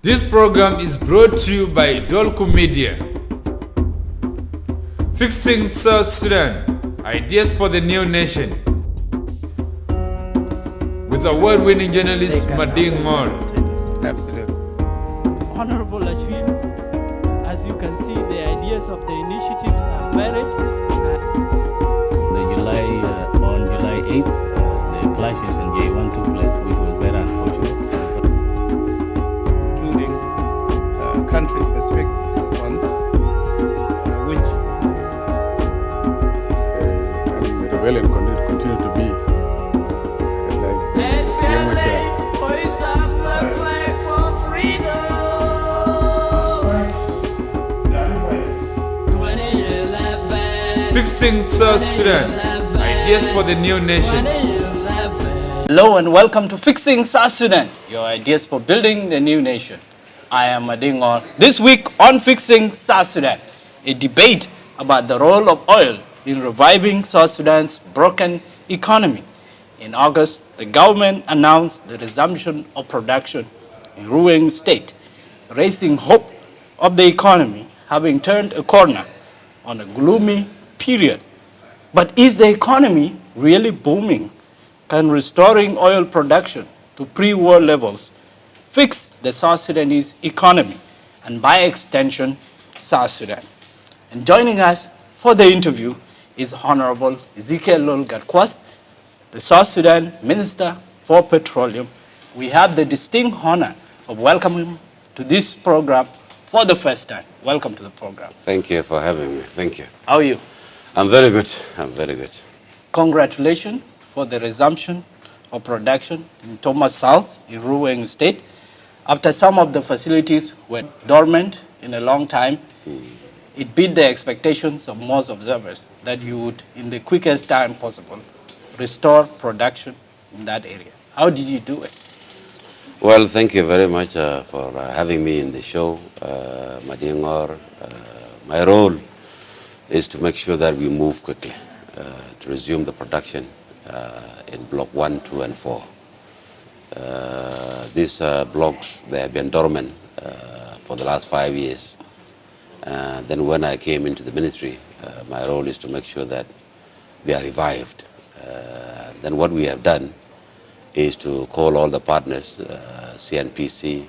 This program is brought to you by Dolco Media. Fixing South Sudan, ideas for the new nation. With award-winning journalist Mading Ngor. Absolutely. Honorable Ashwin, as you can see, the ideas of the initiatives are varied. On July 8th, the clashes in J1 took place, which was very unfortunate. Including country-specific ones, which and the rebellion continue to be Fixing South Sudan, ideas for the new nation. Hello and welcome to Fixing South Sudan, your ideas for building the new nation. I am Mading Ngor. This week on Fixing South Sudan, a debate about the role of oil in reviving South Sudan's broken economy. In August, the government announced the resumption of production in Ruweng State, raising hope of the economy having turned a corner on a gloomy period. But is the economy really booming? Can restoring oil production to pre-war levels fix the South Sudanese economy and by extension, South Sudan? And joining us for the interview is Honorable Ezekiel Lol Gatkuoth, the South Sudan Minister for Petroleum. We have the distinct honor of welcoming him to this program for the first time. Welcome to the program. Thank you for having me. Thank you. How are you? I'm very good. I'm very good. Congratulations for the resumption of production in Thomas South in Ruweng State. After some of the facilities were dormant in a long time, it beat the expectations of most observers that you would, in the quickest time possible, restore production in that area. How did you do it? Well, thank you very much for having me in the show, Mading Ngor. My role is to make sure that we move quickly to resume the production in Block 1, 2, and 4. These blocks, they have been dormant for the last 5 years. Then when I came into the ministry, my role is to make sure that they are revived. Then what we have done is to call all the partners, CNPC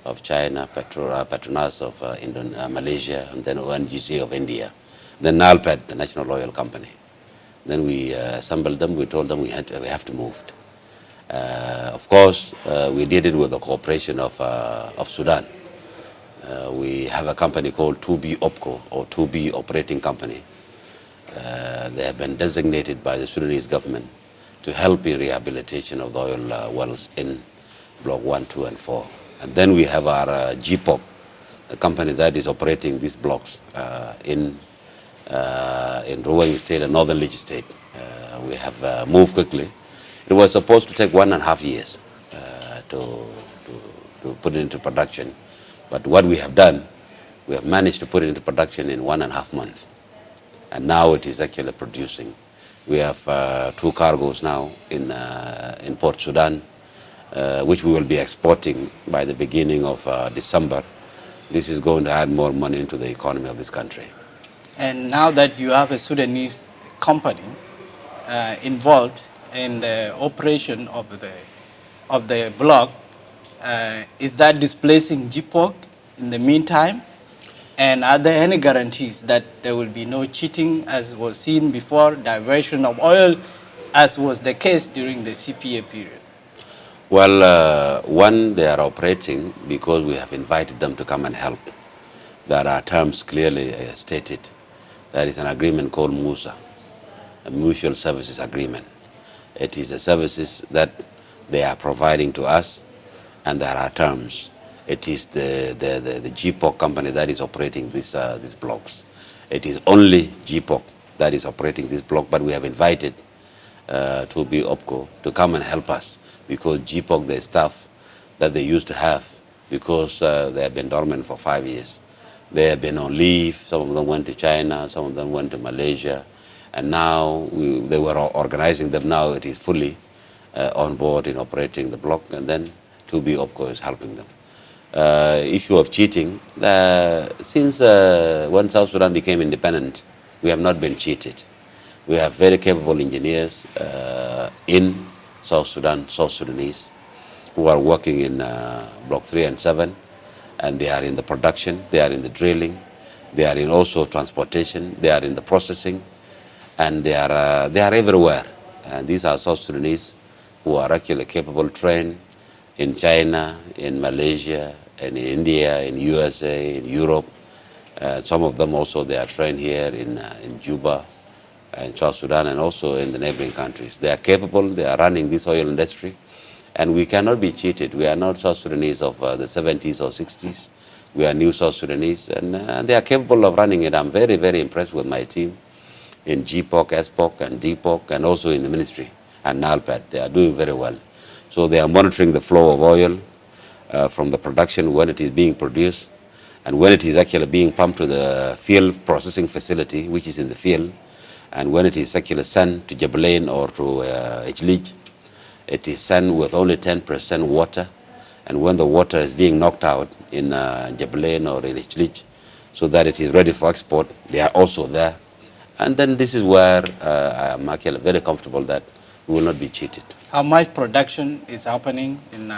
of China, Petronas of Malaysia, and then ONGC of India, then NALPET, the National Oil Company. Then we assembled them, we told them we have to move. Of course, we did it with the cooperation of Sudan. We have a company called 2B OPCO, or 2B Operating Company. They have been designated by the Sudanese government to help in rehabilitation of the oil wells in Block 1, 2, and 4. And then we have our GPOP, a company that is operating these blocks in Ruweng State and Northern Leach State. We have moved quickly. It was supposed to take 1.5 years to put it into production. But what we have done, we have managed to put it into production in 1.5 months. And now it is actually producing. We have 2 cargoes now in Port Sudan, which we will be exporting by the beginning of December. This is going to add more money into the economy of this country. And now that you have a Sudanese company involved in the operation of the block, is that displacing GPOC in the meantime? And are there any guarantees that there will be no cheating, as was seen before, diversion of oil, as was the case during the CPA period? Well, one, they are operating because we have invited them to come and help. There are terms clearly stated. There is an agreement called MUSA, a Mutual Services Agreement. It is the services that they are providing to us, and there are terms. It is the GPOC company that is operating these blocks. It is only GPOC that is operating this block, but we have invited 2B OPCO to come and help us, because GPOC, the staff that they used to have, because they have been dormant for 5 years. They have been on leave. Some of them went to China, some of them went to Malaysia, and now they were organizing them. Now it is fully on board in operating the block, and then 2B OPCO is helping them. issue of cheating, since when South Sudan became independent, we have not been cheated. We have very capable engineers in South Sudan, South Sudanese, who are working in Block 3 and 7, and they are in the production, they are in the drilling, they are in also transportation, they are in the processing, and they are everywhere. And these are South Sudanese who are actually capable, trained in China, in Malaysia, and in India, in USA, in Europe. Some of them also, they are trained here in Juba, in South Sudan, and also in the neighboring countries. They are capable, they are running this oil industry, and we cannot be cheated. We are not South Sudanese of the 70s or 60s. We are new South Sudanese, and they are capable of running it. I'm very, very impressed with my team in GPOC, SPOC, and DPOC, and also in the ministry and NALPAD. They are doing very well. So they are monitoring the flow of oil from the production when it is being produced, and when it is actually being pumped to the field processing facility, which is in the field, and when it is actually sent to Jabalain or to Ijlij, it is sent with only 10% water, and when the water is being knocked out in Jabalain or in Ijlij, so that it is ready for export, they are also there. And then this is where I am actually very comfortable that we will not be cheated. How much production is happening in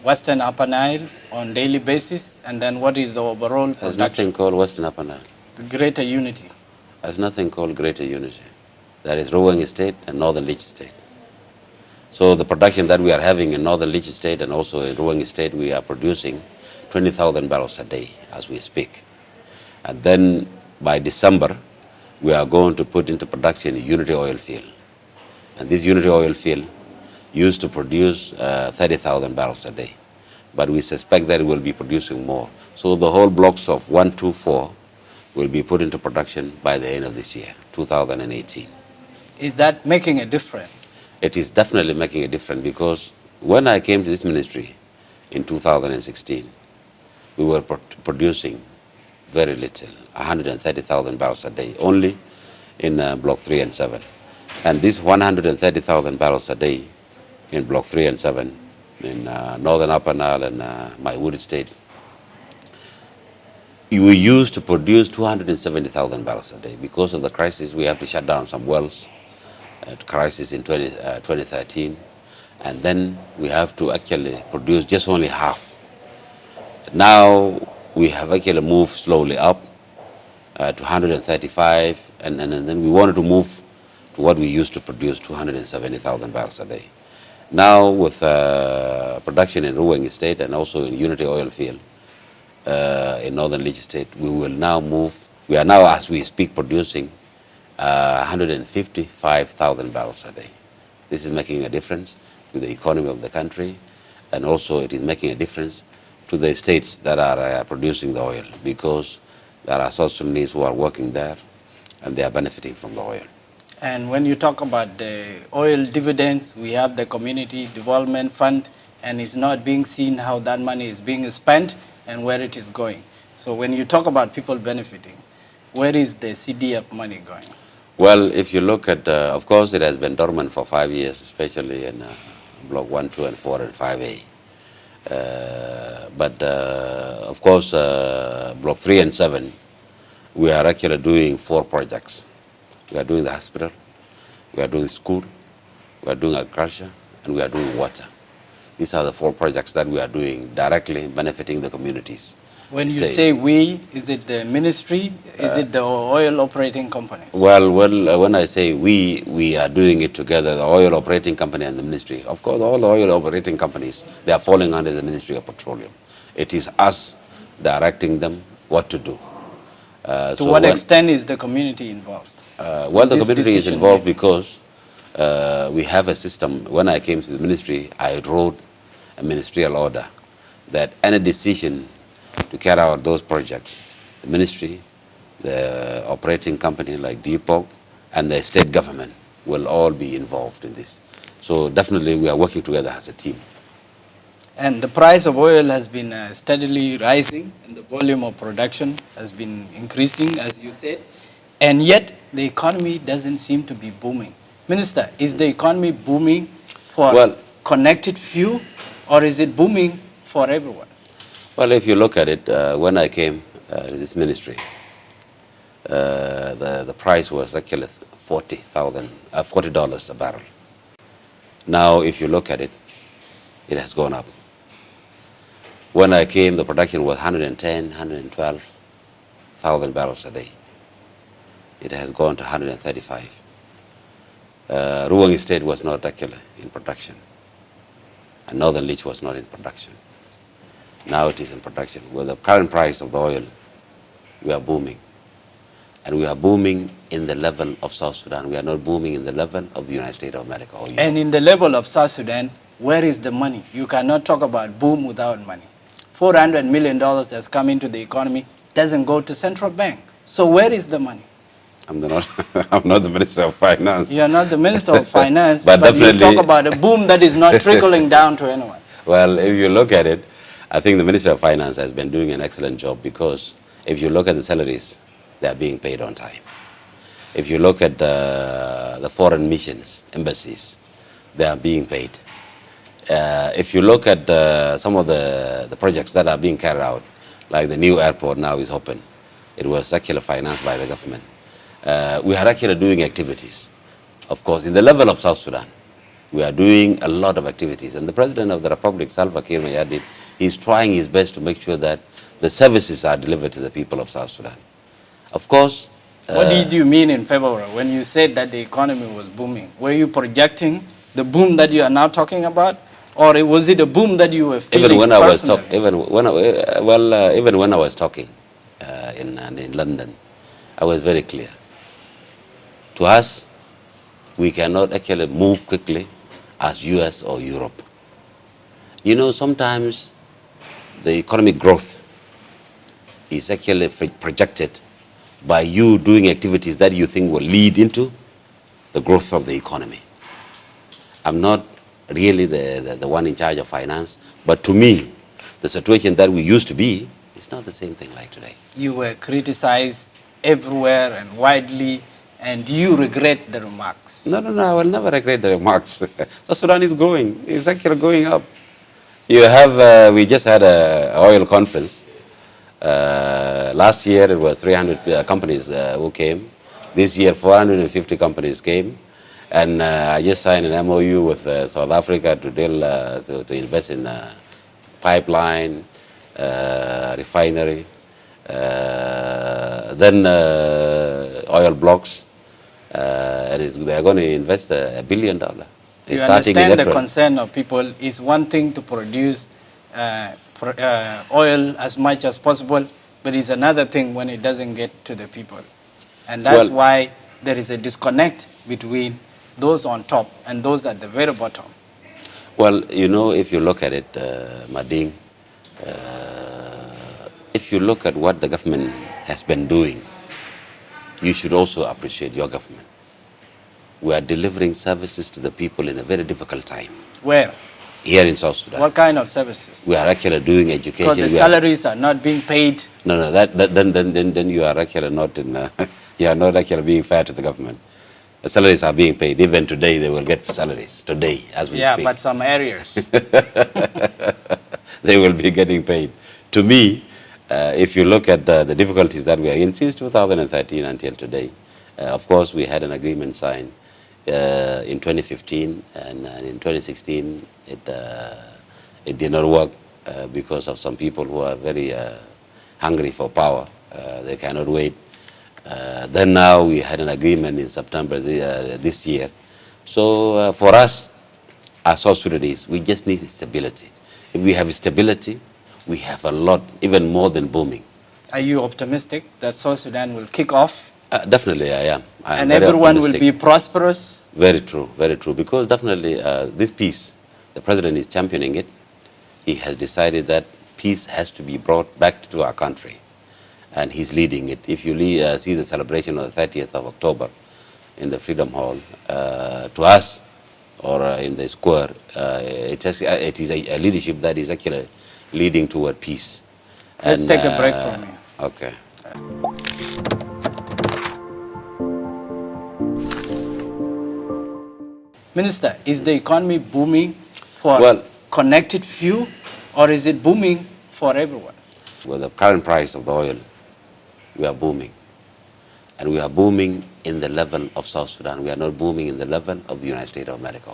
Western Upper Nile on daily basis, and then what is the overall production? There's nothing called Western Upper Nile. The Greater Unity. There's nothing called Greater Unity. There is Ruweng State and Northern Leach State. So the production that we are having in Northern Leach State and also in Ruweng State, we are producing 20,000 barrels a day as we speak. And then by December, we are going to put into production a Unity oil field. And this Unity oil field used to produce 30,000 barrels a day. But we suspect that it will be producing more. So the whole blocks of 1, 2, 4 will be put into production by the end of this year, 2018. Is that making a difference? It is definitely making a difference, because when I came to this ministry in 2016, we were producing very little, 130,000 barrels a day, only in Block 3 and 7. And this 130,000 barrels a day in Block 3 and 7 in Northern Upper Nile and my wood state, we used to produce 270,000 barrels a day. Because of the crisis, we have to shut down some wells, crisis in 2013, and then we have to actually produce just only half. Now we have actually moved slowly up to 135, and then we wanted to move to what we used to produce, 270,000 barrels a day. Now with production in Ruweng State and also in Unity oil field in Northern Leach State, we will now move, we are now as we speak producing 155,000 barrels a day. This is making a difference to the economy of the country, and also it is making a difference to the states that are producing the oil, because there are South Sudanese who are working there and they are benefiting from the oil. And when you talk about the oil dividends, we have the Community Development Fund, and it's not being seen how that money is being spent and where it is going. So when you talk about people benefiting, where is the CDF money going? Well, if you look at, of course, it has been dormant for 5 years, especially in Block 1, 2, and 4, and 5A. But of course, Block 3 and 7, we are actually doing 4 projects. We are doing the hospital, we are doing school, we are doing agriculture, and we are doing water. These are the 4 projects that we are doing directly benefiting the communities. When you say we, is it the ministry? Is it the oil operating companies? Well, when I say we are doing it together, the oil operating company and the ministry. Of course, all the oil operating companies, they are falling under the Ministry of Petroleum. It is us directing them what to do. To what extent is the community involved? Well, the community is involved because we have a system. When I came to the ministry, I wrote a ministerial order that any decision to carry out those projects, the ministry, the operating company like DPOC, and the state government will all be involved in this. So definitely we are working together as a team. And the price of oil has been steadily rising, and the volume of production has been increasing, as you said, and yet the economy doesn't seem to be booming. Minister, is the economy booming for connected few, or is it booming for everyone? Well, if you look at it, when I came to this ministry, the price was actually $40 a barrel. Now, if you look at it, it has gone up. When I came, the production was 110, 112,000 barrels a day. It has gone to 135. Ruang State was not actually in production, and Northern Leach was not in production. Now it is in production. With the current price of the oil, we are booming. And we are booming in the level of South Sudan. We are not booming in the level of the United States of America. Or Europe. And in the level of South Sudan, where is the money? You cannot talk about boom without money. $400 million has come into the economy, doesn't go to central bank. So where is the money? I'm not the Minister of Finance. You are not the Minister of Finance, but but you definitely talk about a boom that is not trickling down to anyone. Well, if you look at it, I think the Minister of Finance has been doing an excellent job, because if you look at the salaries, they are being paid on time. If you look at the foreign missions, embassies, they are being paid. If you look at some of the projects that are being carried out, like the new airport now is open, it was actually financed by the government. We are actually doing activities. Of course, in the level of South Sudan, we are doing a lot of activities. And the President of the Republic, Salva Kiir Mayardit, is trying his best to make sure that the services are delivered to the people of South Sudan. Of course... What did you mean in February when you said that the economy was booming? Were you projecting the boom that you are now talking about? Or was it a boom that you were feeling even when personally? even when I was talking in London, I was very clear. To us, we cannot actually move quickly as US or Europe. You know, sometimes the economic growth is actually projected by you doing activities that you think will lead into the growth of the economy. I'm not really the one in charge of finance, but to me, the situation that we used to be is not the same thing like today. You were criticized everywhere and widely, and do you regret the remarks? No, I will never regret the remarks. So Sudan is growing. It's actually going up. You have, we just had an oil conference. Last year it was 300 companies who came. This year 450 companies came. And I just signed an MOU with South Africa to deal, to invest in pipeline, refinery, then oil blocks. And they're going to invest $1 billion. You understand the concern of people is one thing to produce oil as much as possible, but it's another thing when it doesn't get to the people. And that's why there is a disconnect between those on top and those at the very bottom. Well, you know, if you look at it, Mading, if you look at what the government has been doing, you should also appreciate your government. We are delivering services to the people in a very difficult time. Where? Here in South Sudan. What kind of services? We are actually doing education. Because the salaries are not being paid. No, then you are actually not in. You are not actually being fair to the government. The salaries are being paid. Even today, they will get salaries. Today, as we speak. Yeah, but some areas. They will be getting paid. To me, if you look at the difficulties that we are in since 2013 until today, of course, we had an agreement signed in 2015, and in 2016, it did not work because of some people who are very hungry for power. They cannot wait. Then now we had an agreement in September this year. So for us, as South Sudanese, we just need stability. If we have stability, we have a lot, even more than booming. Are you optimistic that South Sudan will kick off? Definitely, I am. And everyone will be prosperous? Very true, because definitely this peace, the president is championing it. He has decided that peace has to be brought back to our country, and he's leading it. If you see the celebration on the 30th of October in the Freedom Hall, to us, or in the square, it is a leadership that is actually leading toward peace. Let's take a break from here. Okay. Minister, is the economy booming for connected few, or is it booming for everyone. With the current price of the oil, we are booming. And we are booming in the level of South Sudan. We are not booming in the level of the United States of America.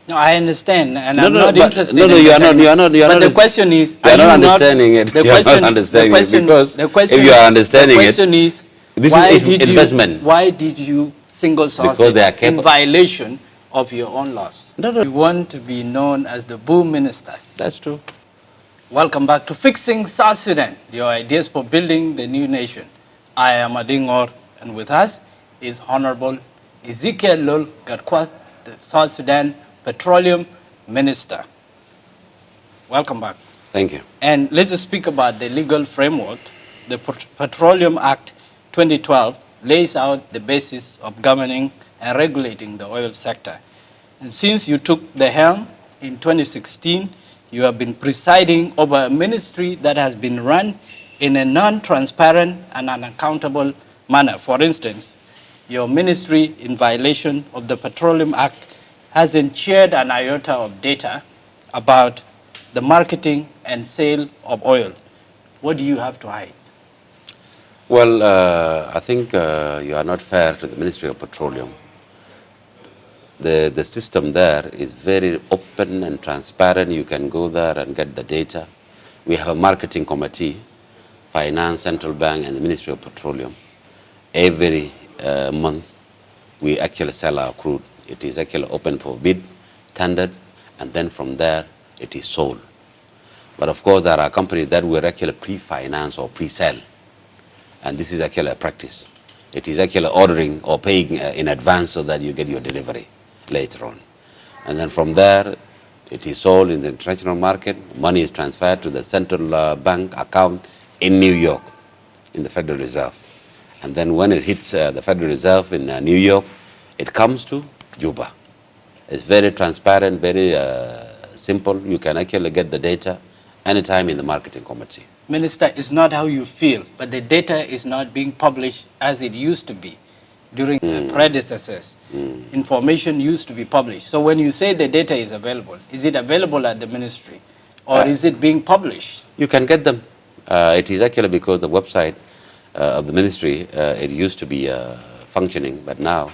No, I understand, and No, I'm no, not but- interested no, no, in you the are not- you are not- you are But not- the question is, you are not understanding it. The You are not question, understanding the it, question, because the question, if you are understanding the it, question is, this why is did investment. why did you single source Because it they are in violation of your own laws? No, no. You want to be known as the boom minister. That's true. Welcome back to Fixing South Sudan, your ideas for building the new nation. I am Adingor, and with us is Honorable Ezekiel Lol Gatkuoth, the South Sudan Petroleum Minister. Welcome back. Thank you. And let's just speak about the legal framework. The Petroleum Act 2012 lays out the basis of governing and regulating the oil sector. And since you took the helm in 2016, you have been presiding over a ministry that has been run in a non-transparent and unaccountable manner. For instance, your ministry, in violation of the Petroleum Act, hasn't shared an iota of data about the marketing and sale of oil. What do you have to hide? Well, I think you are not fair to the Ministry of Petroleum. The system there is very open and transparent. You can go there and get the data. We have a marketing committee, Finance, Central Bank, and the Ministry of Petroleum. Every month, we actually sell our crude. It is actually open for bid, tendered, and then from there, it is sold. But of course, there are companies that will actually pre-finance or pre-sell. And this is actually a practice. It is actually ordering or paying in advance so that you get your delivery later on. And then from there, it is sold in the international market. Money is transferred to the central bank account in New York, in the Federal Reserve. And then when it hits the Federal Reserve in New York, it comes to Juba. It's very transparent, very simple. You can actually get the data anytime in the marketing committee. Minister, it's not how you feel, but the data is not being published as it used to be during the predecessors. Information used to be published. So when you say the data is available, is it available at the ministry or is it being published? You can get them. It is actually because the website of the ministry, it used to be functioning, but now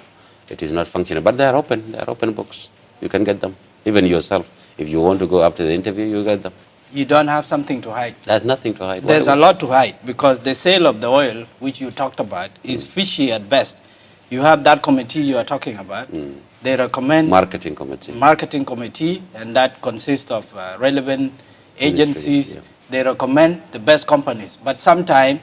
it is not functioning. But they are open books. You can get them, even yourself. If you want to go after the interview, you get them. You don't have something to hide. There's nothing to hide. There's a lot to hide because the sale of the oil, which you talked about, is fishy at best. You have that committee you are talking about. They recommend Marketing committee, and that consists of relevant agencies. Yeah. They recommend the best companies. But sometimes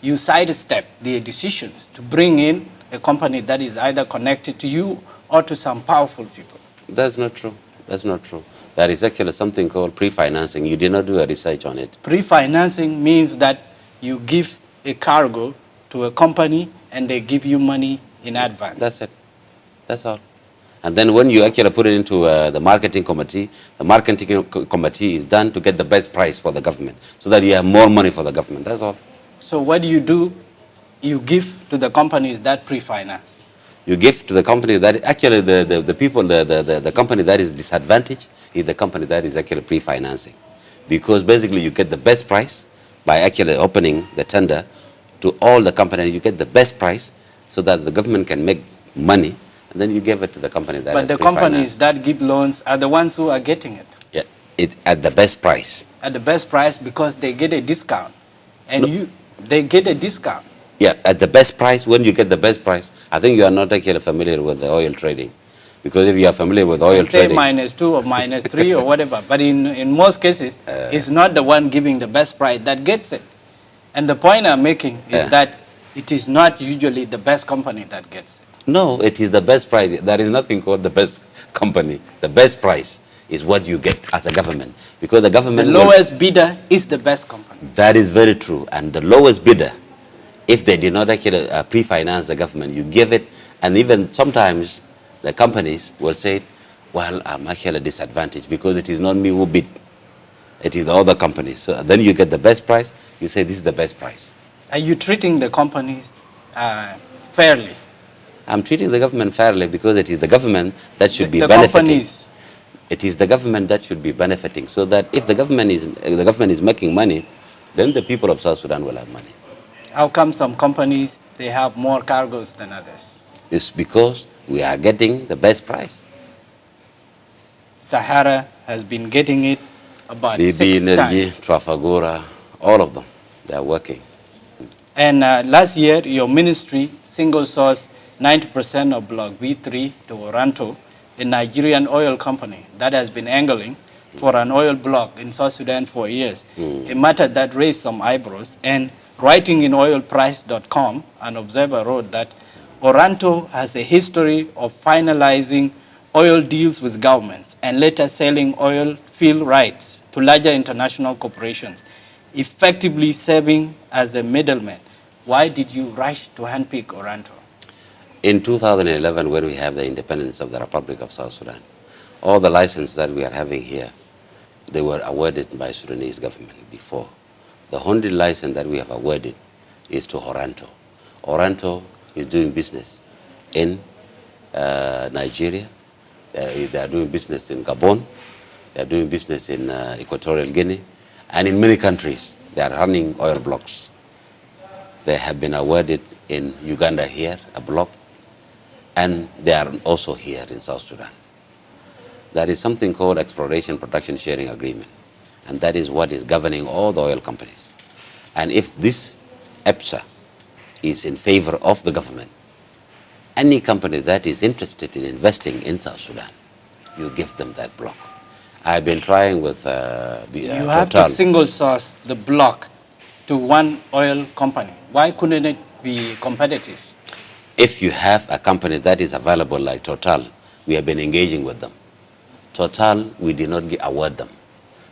you sidestep the decisions to bring in a company that is either connected to you or to some powerful people. That's not true. That's not true. There is actually something called pre-financing. You did not do a research on it. Pre-financing means that you give a cargo to a company and they give you money in advance. That's it. That's all. And then when you actually put it into the marketing committee is done to get the best price for the government so that you have more money for the government. That's all. So what do? You give to the companies that pre-finance. You give to the company that actually the people, the company that is disadvantaged is the company that is actually pre-financing. Because basically you get the best price by actually opening the tender to all the companies. You get the best price so that the government can make money, and then you give it to the company that But the companies that give loans are the ones who are getting it. Yeah, it at the best price. At the best price because they get a discount. And they get a discount. Yeah, at the best price, when you get the best price, I think you are not actually familiar with the oil trading. Because if you are familiar with oil trading... Say -2 or -3 or whatever. But in most cases, it's not the one giving the best price that gets it. And the point I'm making is that it is not usually the best company that gets it. No, it is the best price. There is nothing called the best company. The best price is what you get as a government. Because the government... The lowest bidder is the best company. That is very true. And the lowest bidder, if they did not actually pre-finance the government, you give it, and even sometimes the companies will say, well, I'm actually disadvantaged because it is not me who bid. It is the other companies. So then you get the best price, you say this is the best price. Are you treating the companies fairly? I'm treating the government fairly because it is the government that should be the benefiting. Companies. It is the government that should be benefiting, so that if the government is making money, then the people of South Sudan will have money. How come some companies, they have more cargoes than others? It's because we are getting the best price. Sahara has been getting it about BB 6 Energy, times. Trafagura, all of them, they are working. And last year, your ministry single sourced 90% of Block B3 to Oranto, a Nigerian oil company that has been angling for an oil block in South Sudan for years, a matter that raised some eyebrows. And writing in oilprice.com, an observer wrote that Oranto has a history of finalizing oil deals with governments and later selling oil field rights to larger international corporations, effectively serving as a middleman. Why did you rush to handpick Oranto? In 2011, when we have the independence of the Republic of South Sudan, all the licenses that we are having here, they were awarded by Sudanese government before. The only license that we have awarded is to Oranto. Oranto is doing business in Nigeria. They are doing business in Gabon. They are doing business in Equatorial Guinea. And in many countries, they are running oil blocks. They have been awarded in Uganda here, a block. And they are also here in South Sudan. There is something called Exploration Production Sharing Agreement. And that is what is governing all the oil companies. And if this EPSA is in favor of the government, any company that is interested in investing in South Sudan, you give them that block. I've been trying with You have to single source the block to one oil company. Why couldn't it be competitive? If you have a company that is available like Total, we have been engaging with them. Total, we did not award them.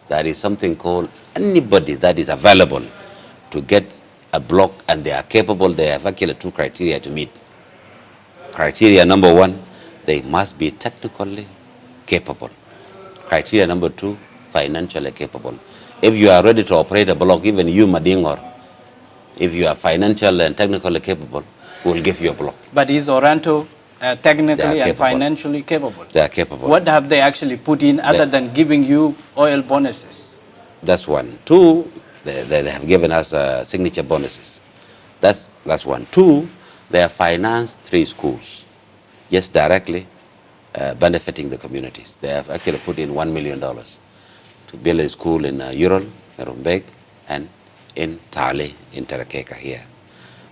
There is something called anybody that is available to get a block and they are capable, they have actually 2 criteria to meet. Criteria number 1, they must be technically capable. Criteria number 2, financially capable. If you are ready to operate a block, even you, Madingor, if you are financially and technically capable, we will give you a block. But is Oranto technically and financially capable? They are capable. What have they actually put in other than giving you oil bonuses? That's 1. 2, they have given us signature bonuses. That's 1. 2, they have financed 3 schools, just directly benefiting the communities. They have actually put in $1 million to build a school in Ural, Rumbek, and in Tale, in Terakeka here.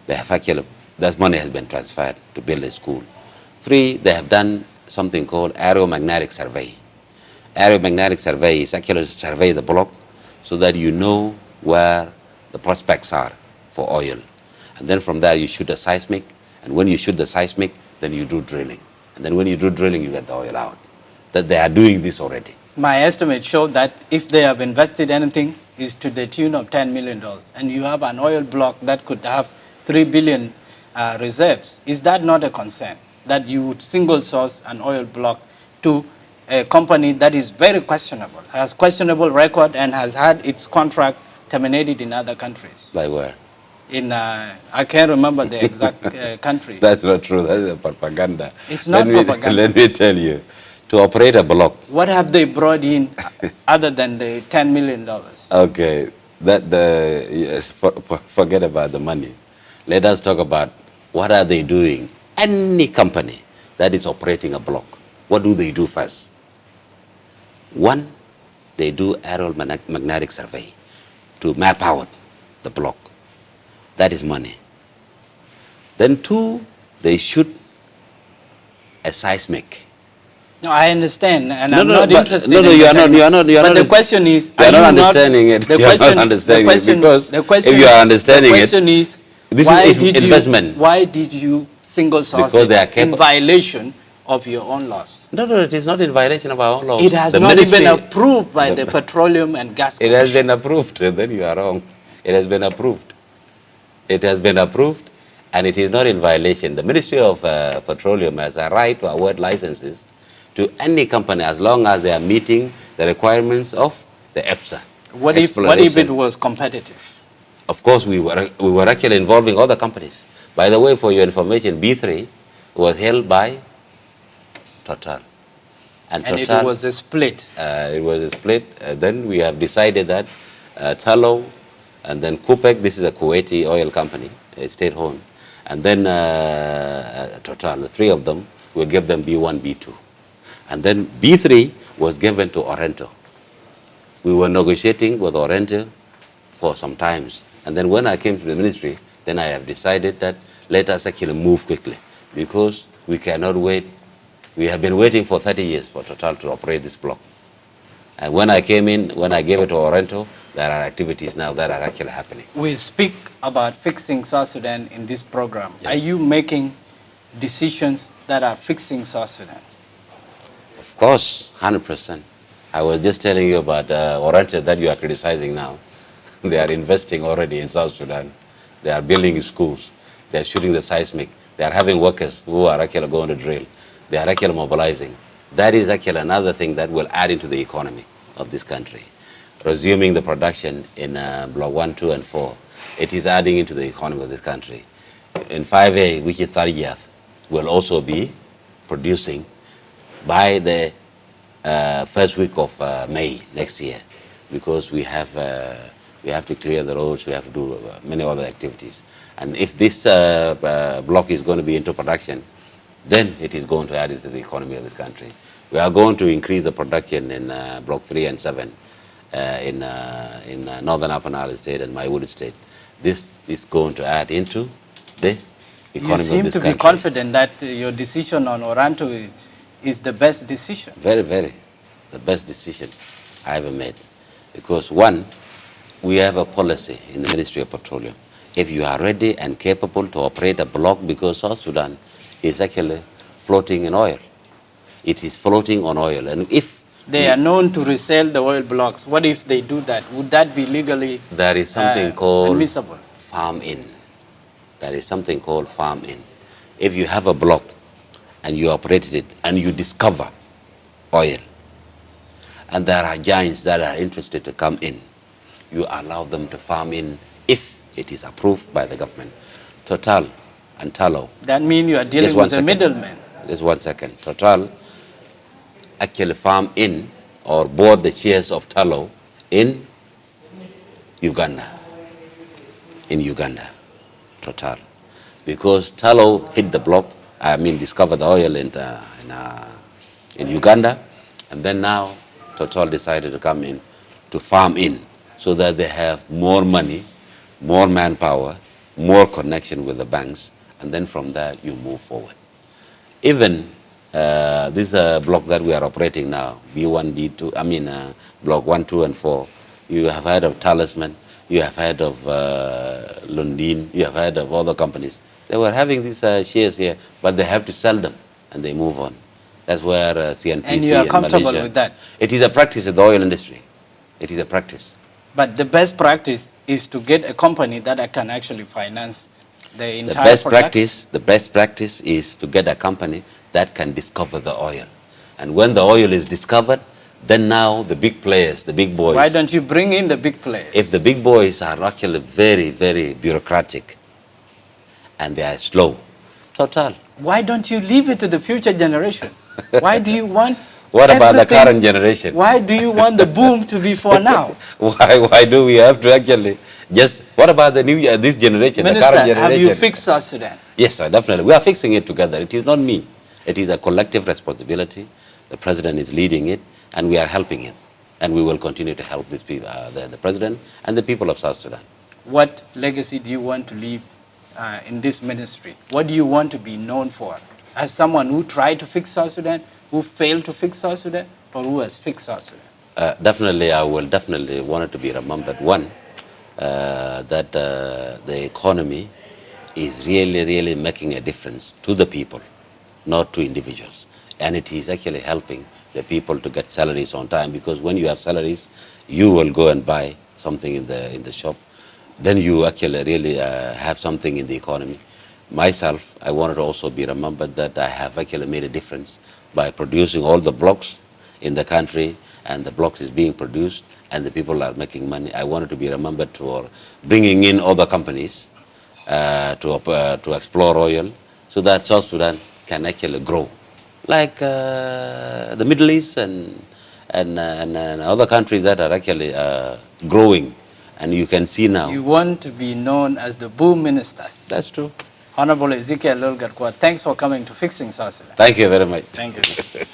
They have actually, that money has been transferred to build a school. 3, they have done something called aeromagnetic survey. Aeromagnetic survey is actually survey the block so that you know where the prospects are for oil. And then from there you shoot a seismic, and when you shoot the seismic, then you do drilling. And then when you do drilling, you get the oil out. That they are doing this already. My estimate showed that if they have invested anything, is to the tune of $10 million. And you have an oil block that could have 3 billion reserves. Is that not a concern? That you would single source an oil block to a company that is very questionable, has questionable record and has had its contract terminated in other countries? Like where? In, I can't remember the exact country. That's not true. That's a propaganda. It's not propaganda. Let me tell you, to operate a block. What have they brought in other than the $10 million? Okay, forget about the money. Let us talk about what are they doing. Any company that is operating a block, what do they do first? 1, they do aeromagnetic survey to map out the block. That is money. Then 2, they shoot a seismic. No, I understand, and I'm No, not interested. No, you are not. But the question is, you are not understanding it. You are not understanding it because if you are understanding it, the question is, this is investment. Why did you single source Because they are in violation of your own laws? No, it is not in violation of our own laws. It has not been approved by the Petroleum and Gas Commission. It has been approved. Then you are wrong. It has been approved. It has been approved, and it is not in violation. The Ministry of Petroleum has a right to award licenses to any company as long as they are meeting the requirements of the EPSA. What if it was competitive? Of course, we were actually involving other companies. By the way, for your information, B3 was held by Total. And it was a split. It was a split. Then we have decided that Tullow and then Kupek, this is a Kuwaiti oil company, state-owned, and then Total, the three of them, we'll give them B1, B2. And then B3 was given to Orento. We were negotiating with Orento for some times. And then when I came to the ministry, then I have decided that let us actually move quickly because we cannot wait. We have been waiting for 30 years for Total to operate this block. And when I came in, when I gave it to Orento, there are activities now that are actually happening. We speak about fixing South Sudan in this program. Yes. Are you making decisions that are fixing South Sudan? Of course, 100%. I was just telling you about Orento that you are criticizing now. They are investing already in South Sudan. They are building schools. They are shooting the seismic. They are having workers who are actually going to drill. They are actually mobilizing. That is actually another thing that will add into the economy of this country. Resuming the production in Block 1, 2, and 4, it is adding into the economy of this country. In 5A, which is Tariyath, will also be producing by the first week of May next year, because we have to clear the roads, we have to do many other activities. And if this block is going to be into production, then it is going to add into the economy of this country. We are going to increase the production in Block 3 and 7 in Northern Upper Nile State and Maiwud State. This is going to add into the economy of this country. You seem to be confident that your decision on Orento is the best decision. Very, very. The best decision I ever made. Because one, we have a policy in the Ministry of Petroleum. If you are ready and capable to operate a block, because South Sudan is actually floating in oil. It is floating on oil. And if they are known to resell the oil blocks, what if they do that? Would that be legally there is something called admissible? Farm-in. There is something called farm-in. If you have a block and you operated it and you discover oil, and there are giants that are interested to come in, you allow them to farm in if it is approved by the government. Total and Tullow. That means you are dealing with a middleman. Just 1 second. Total actually farm in or bought the shares of Tullow in Uganda. In Uganda. Total. Because Tullow hit the block, discovered the oil in Uganda, and then now Total decided to come in to farm in so that they have more money, more manpower, more connection with the banks, and then from there you move forward. Even this block that we are operating now, B1, B2, block 1, 2, and 4, you have heard of Talisman, you have heard of Lundin, you have heard of other companies. They were having these shares here, but they have to sell them and they move on. That's where CNPC and you are comfortable Malaysia, with that? It is a practice in the oil industry. It is a practice. But the best practice is to get a company that can actually finance the entire production. The best practice is to get a company that can discover the oil. And when the oil is discovered, then now the big players, the big boys. Why don't you bring in the big players? If the big boys are actually very, very bureaucratic and they are slow, Total. Why don't you leave it to the future generation? Why do you want What about the current generation? Why do you want the boom to be for now? Why do we have to actually just, what about the this generation, Minister, the current generation? have you fixed South Sudan? Yes, sir, definitely. We are fixing it together. It is not me. It is a collective responsibility. The president is leading it, and we are helping him. And we will continue to help these people, the president and the people of South Sudan. What legacy do you want to leave in this ministry? What do you want to be known for? As someone who tried to fix South Sudan, who failed to fix South Sudan, or who has fixed South Sudan? Definitely, I will definitely want it to be remembered. One, that the economy is really, really making a difference to the people, not to individuals. And it is actually helping the people to get salaries on time, because when you have salaries, you will go and buy something in the shop. Then you actually really have something in the economy. Myself, I wanted to also be remembered that I have actually made a difference by producing all the blocks in the country, and the blocks is being produced and the people are making money. I wanted to be remembered for bringing in other companies to explore oil so that South Sudan can actually grow. like the Middle East and other countries that are actually growing, and you can see now. You want to be known as the boom minister. That's true. Honorable Ezekiel Lol Gatkuoth, thanks for coming to Fixing South Sudan. Thank you very much. Thank you.